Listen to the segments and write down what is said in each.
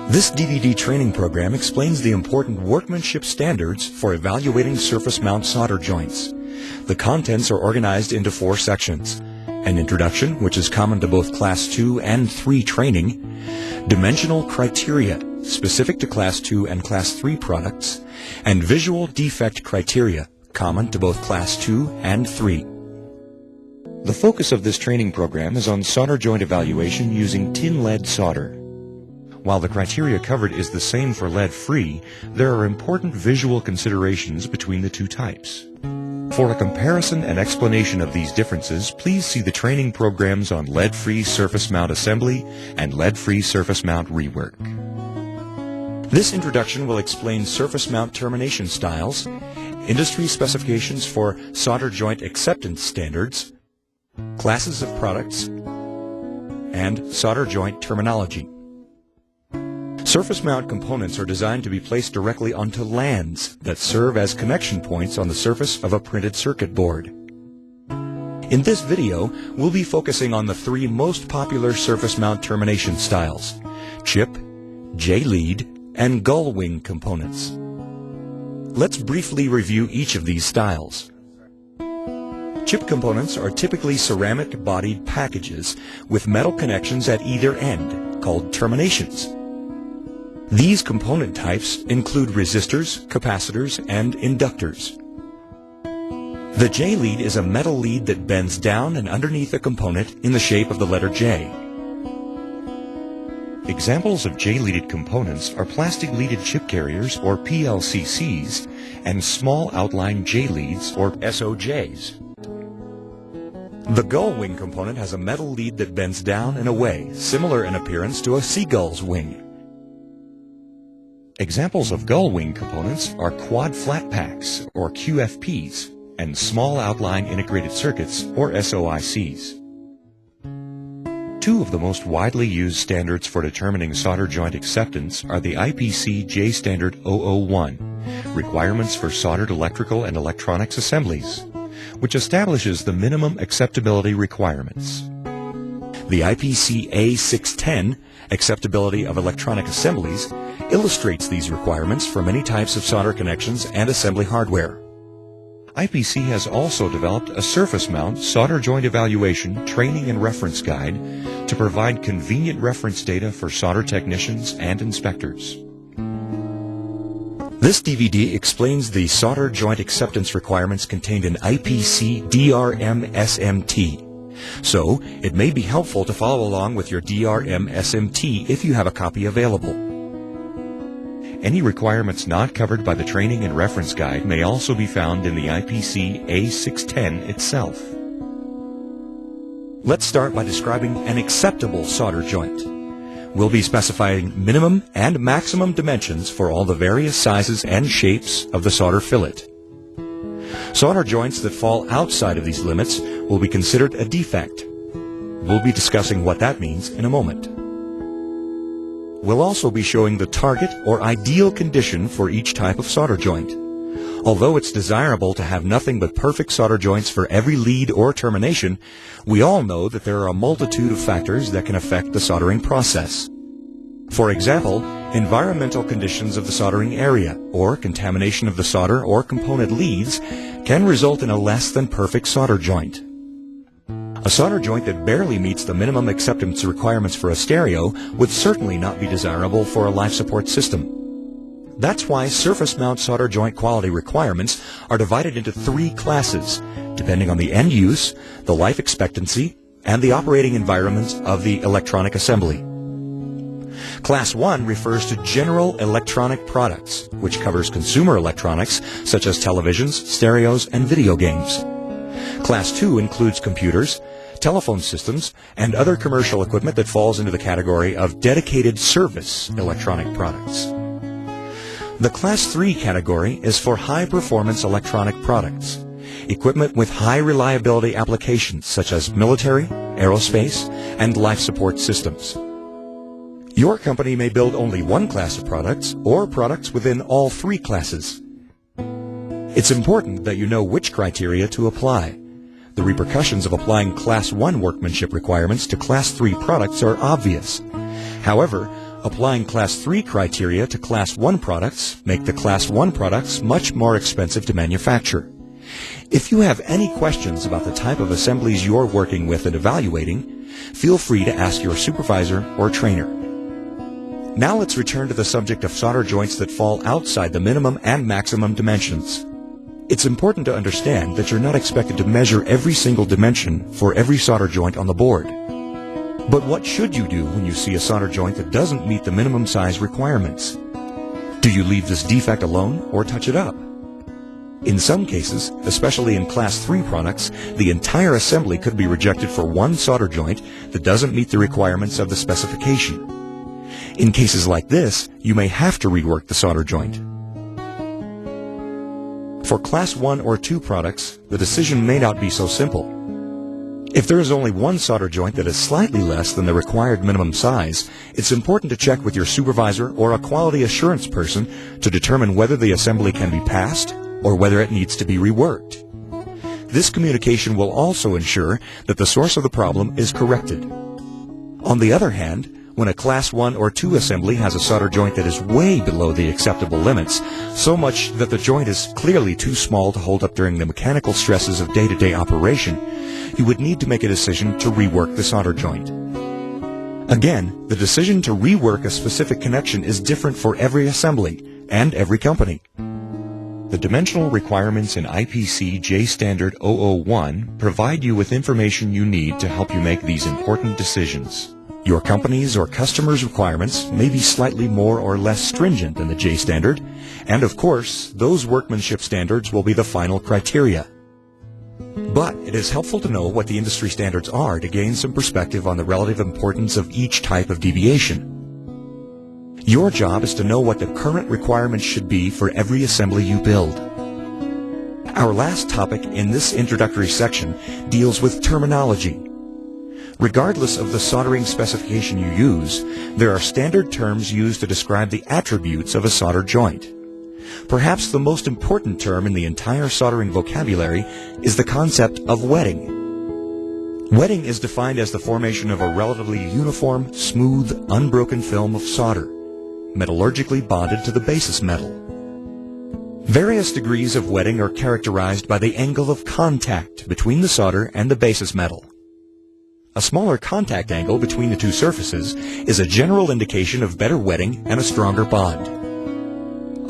This DVD training program explains the important workmanship standards for evaluating surface mount solder joints. The contents are organized into 4 sections: an introduction, which is common to both Class 2 and 3 training, dimensional criteria, specific to Class 2 and Class 3 products, and visual defect criteria, common to both Class 2 and 3. The focus of this training program is on solder joint evaluation using tin lead solder. While the criteria covered is the same for lead-free, there are important visual considerations between the 2 types. For a comparison and explanation of these differences, please see the training programs on lead-free surface mount assembly and lead-free surface mount rework. This introduction will explain surface mount termination styles, industry specifications for solder joint acceptance standards, classes of products, and solder joint terminology. Surface mount components are designed to be placed directly onto lands that serve as connection points on the surface of a printed circuit board. In this video, we'll be focusing on the 3 most popular surface mount termination styles: chip, J-lead, and gull wing components. Let's briefly review each of these styles. Chip components are typically ceramic-bodied packages with metal connections at either end, called terminations. These component types include resistors, capacitors, and inductors. The J-lead is a metal lead that bends down and underneath a component in the shape of the letter J. Examples of J-leaded components are plastic-leaded chip carriers, or PLCCs, and small outline J-leads, or SOJs. The gull wing component has a metal lead that bends down and away, similar in appearance to a seagull's wing. Examples of gull wing components are quad flat packs, or QFPs, and small outline integrated circuits, or SOICs. 2 of the most widely used standards for determining solder joint acceptance are the IPC J Standard 001, Requirements for Soldered Electrical and Electronics Assemblies, which establishes the minimum acceptability requirements. The IPC A610, Acceptability of Electronic Assemblies, illustrates these requirements for many types of solder connections and assembly hardware. IPC has also developed a surface mount solder joint evaluation training and reference guide to provide convenient reference data for solder technicians and inspectors. This DVD explains the solder joint acceptance requirements contained in IPC DRM SMT. So, it may be helpful to follow along with your DRM SMT if you have a copy available. Any requirements not covered by the training and reference guide may also be found in the IPC A610 itself. Let's start by describing an acceptable solder joint. We'll be specifying minimum and maximum dimensions for all the various sizes and shapes of the solder fillet. Solder joints that fall outside of these limits will be considered a defect. We'll be discussing what that means in a moment. We'll also be showing the target or ideal condition for each type of solder joint. Although it's desirable to have nothing but perfect solder joints for every lead or termination, we all know that there are a multitude of factors that can affect the soldering process. For example, environmental conditions of the soldering area or contamination of the solder or component leads can result in a less than perfect solder joint. A solder joint that barely meets the minimum acceptance requirements for a stereo would certainly not be desirable for a life support system. That's why surface mount solder joint quality requirements are divided into 3 classes, depending on the end use, the life expectancy, and the operating environment of the electronic assembly. Class 1 refers to general electronic products, which covers consumer electronics such as televisions, stereos, and video games. Class 2 includes computers, telephone systems, and other commercial equipment that falls into the category of dedicated service electronic products. The Class 3 category is for high-performance electronic products, equipment with high reliability applications such as military, aerospace, and life support systems. Your company may build only one class of products or products within all 3 classes. It's important that you know which criteria to apply. The repercussions of applying Class 1 workmanship requirements to Class 3 products are obvious. However, Applying Class 3 criteria to Class 1 products make the Class 1 products much more expensive to manufacture. If you have any questions about the type of assemblies you're working with and evaluating, feel free to ask your supervisor or trainer. Now let's return to the subject of solder joints that fall outside the minimum and maximum dimensions. It's important to understand that you're not expected to measure every single dimension for every solder joint on the board. But what should you do when you see a solder joint that doesn't meet the minimum size requirements? Do you leave this defect alone or touch it up? In some cases, especially in Class 3 products, the entire assembly could be rejected for one solder joint that doesn't meet the requirements of the specification. In cases like this, you may have to rework the solder joint. For Class 1 or 2 products, the decision may not be so simple. If there is only one solder joint that is slightly less than the required minimum size, it's important to check with your supervisor or a quality assurance person to determine whether the assembly can be passed or whether it needs to be reworked. This communication will also ensure that the source of the problem is corrected. On the other hand, when a Class 1 or 2 assembly has a solder joint that is way below the acceptable limits, so much that the joint is clearly too small to hold up during the mechanical stresses of day-to-day operation, you would need to make a decision to rework the solder joint. Again, the decision to rework a specific connection is different for every assembly and every company. The dimensional requirements in IPC J Standard 001 provide you with information you need to help you make these important decisions. Your company's or customer's requirements may be slightly more or less stringent than the J standard, and of course, those workmanship standards will be the final criteria. But it is helpful to know what the industry standards are to gain some perspective on the relative importance of each type of deviation. Your job is to know what the current requirements should be for every assembly you build. Our last topic in this introductory section deals with terminology. Regardless of the soldering specification you use, there are standard terms used to describe the attributes of a solder joint. Perhaps the most important term in the entire soldering vocabulary is the concept of wetting. Wetting is defined as the formation of a relatively uniform, smooth, unbroken film of solder, metallurgically bonded to the basis metal. Various degrees of wetting are characterized by the angle of contact between the solder and the basis metal. A smaller contact angle between the two surfaces is a general indication of better wetting and a stronger bond.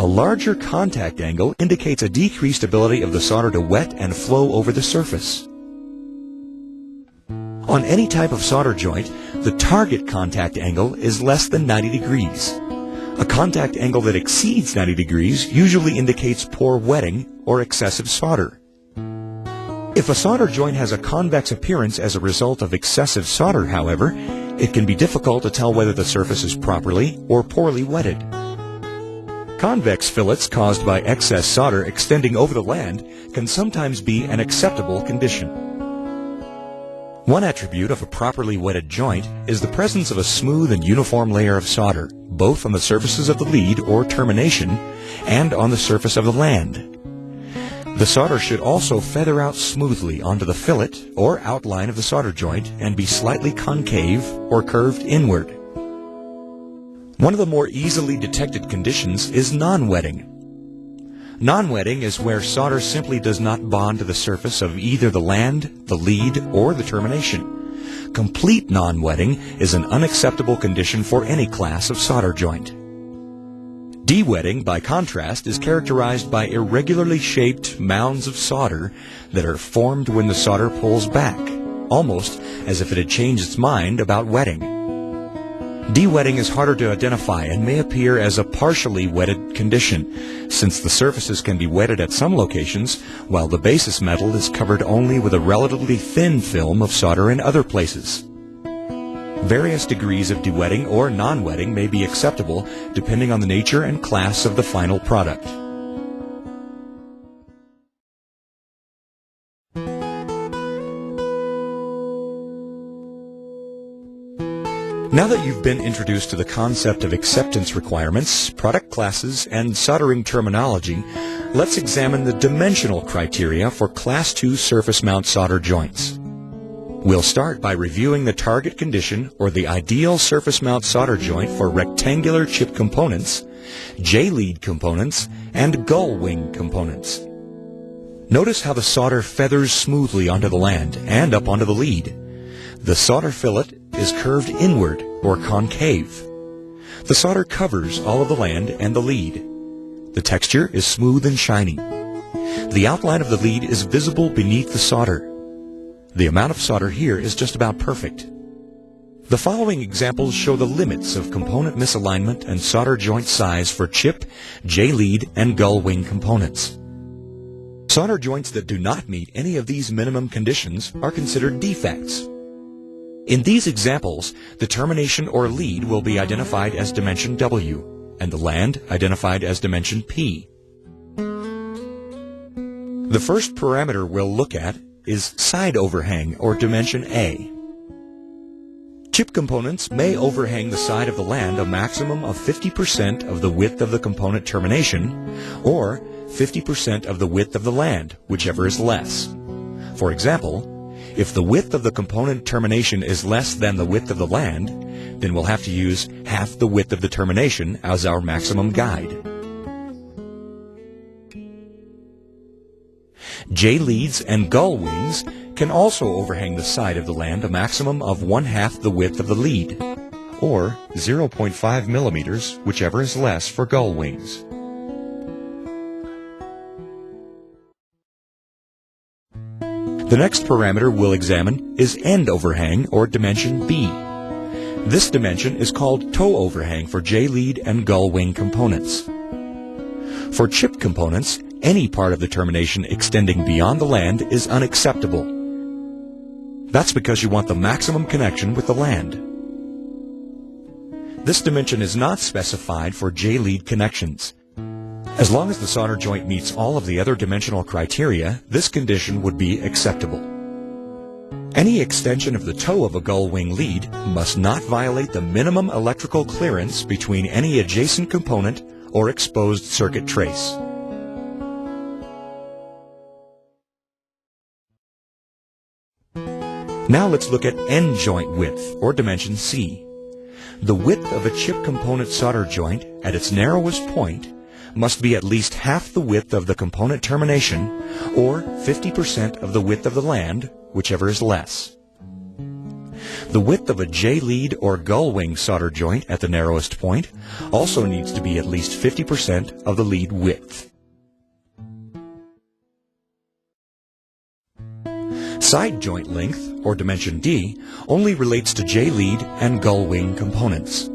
A larger contact angle indicates a decreased ability of the solder to wet and flow over the surface. On any type of solder joint, the target contact angle is less than 90 degrees. A contact angle that exceeds 90 degrees usually indicates poor wetting or excessive solder. If a solder joint has a convex appearance as a result of excessive solder, however, it can be difficult to tell whether the surface is properly or poorly wetted. Convex fillets caused by excess solder extending over the land can sometimes be an acceptable condition. One attribute of a properly wetted joint is the presence of a smooth and uniform layer of solder, both on the surfaces of the lead or termination and on the surface of the land. The solder should also feather out smoothly onto the fillet or outline of the solder joint and be slightly concave or curved inward. One of the more easily detected conditions is non-wetting. Non-wetting is where solder simply does not bond to the surface of either the land, the lead, or the termination. Complete non-wetting is an unacceptable condition for any class of solder joint. De-wetting, by contrast, is characterized by irregularly shaped mounds of solder that are formed when the solder pulls back, almost as if it had changed its mind about wetting. De-wetting is harder to identify and may appear as a partially wetted condition, since the surfaces can be wetted at some locations, while the basis metal is covered only with a relatively thin film of solder in other places. Various degrees of de-wetting or non-wetting may be acceptable depending on the nature and class of the final product. Now that you've been introduced to the concept of acceptance requirements, product classes, and soldering terminology, let's examine the dimensional criteria for Class 2 surface mount solder joints. We'll start by reviewing the target condition or the ideal surface mount solder joint for rectangular chip components, J-lead components, and gull wing components. Notice how the solder feathers smoothly onto the land and up onto the lead. The solder fillet is curved inward or concave. The solder covers all of the land and the lead. The texture is smooth and shiny. The outline of the lead is visible beneath the solder. The amount of solder here is just about perfect. The following examples show the limits of component misalignment and solder joint size for chip, J-lead, and gull wing components. Solder joints that do not meet any of these minimum conditions are considered defects. In these examples, the termination or lead will be identified as dimension W, and the land identified as dimension P. The first parameter we'll look at is side overhang, or dimension A. Chip components may overhang the side of the land a maximum of 50% of the width of the component termination, or 50% of the width of the land, whichever is less. For example, if the width of the component termination is less than the width of the land, then we'll have to use half the width of the termination as our maximum guide. J-leads and gull wings can also overhang the side of the land a maximum of 1/2 the width of the lead, or 0.5 millimeters, whichever is less for gull wings. The next parameter we'll examine is end overhang, or dimension B. This dimension is called toe overhang for J-lead and gull wing components. For chip components, any part of the termination extending beyond the land is unacceptable. That's because you want the maximum connection with the land. This dimension is not specified for J-lead connections. As long as the solder joint meets all of the other dimensional criteria, this condition would be acceptable. Any extension of the toe of a gull wing lead must not violate the minimum electrical clearance between any adjacent component or exposed circuit trace. Now let's look at end joint width, or dimension C. The width of a chip component solder joint at its narrowest point must be at least half the width of the component termination, or 50% of the width of the land, whichever is less. The width of a J-lead or gull wing solder joint at the narrowest point also needs to be at least 50% of the lead width. Side joint length, or dimension D, only relates to J-lead and gull wing components.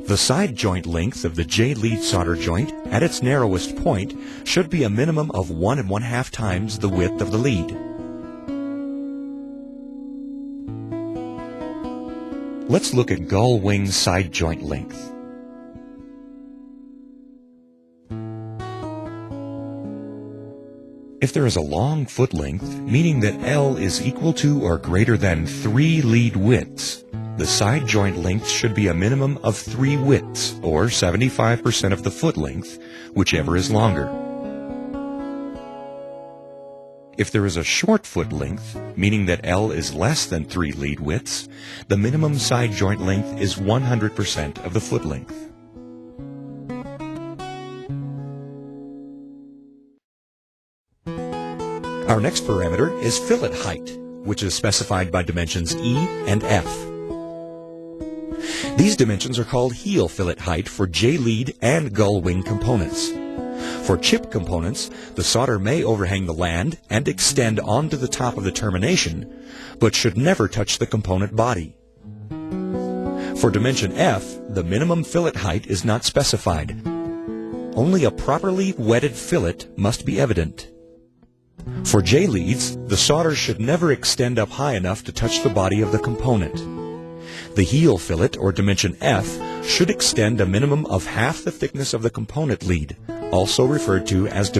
The side joint length of the J-lead solder joint at its narrowest point should be a minimum of 1 1/2 times the width of the lead. Let's look at gull wing side joint length. If there is a long foot length, meaning that L is equal to or greater than 3 lead widths, the side joint length should be a minimum of 3 widths, or 75% of the foot length, whichever is longer. If there is a short foot length, meaning that L is less than 3 lead widths, the minimum side joint length is 100% of the foot length. Our next parameter is fillet height, which is specified by dimensions E and F. These dimensions are called heel fillet height for J-lead and gull wing components. For chip components, the solder may overhang the land and extend onto the top of the termination, but should never touch the component body. For dimension F, the minimum fillet height is not specified. Only a properly wetted fillet must be evident. For J-leads, the solder should never extend up high enough to touch the body of the component. The heel fillet, or dimension F, should extend a minimum of half the thickness of the component lead, also referred to as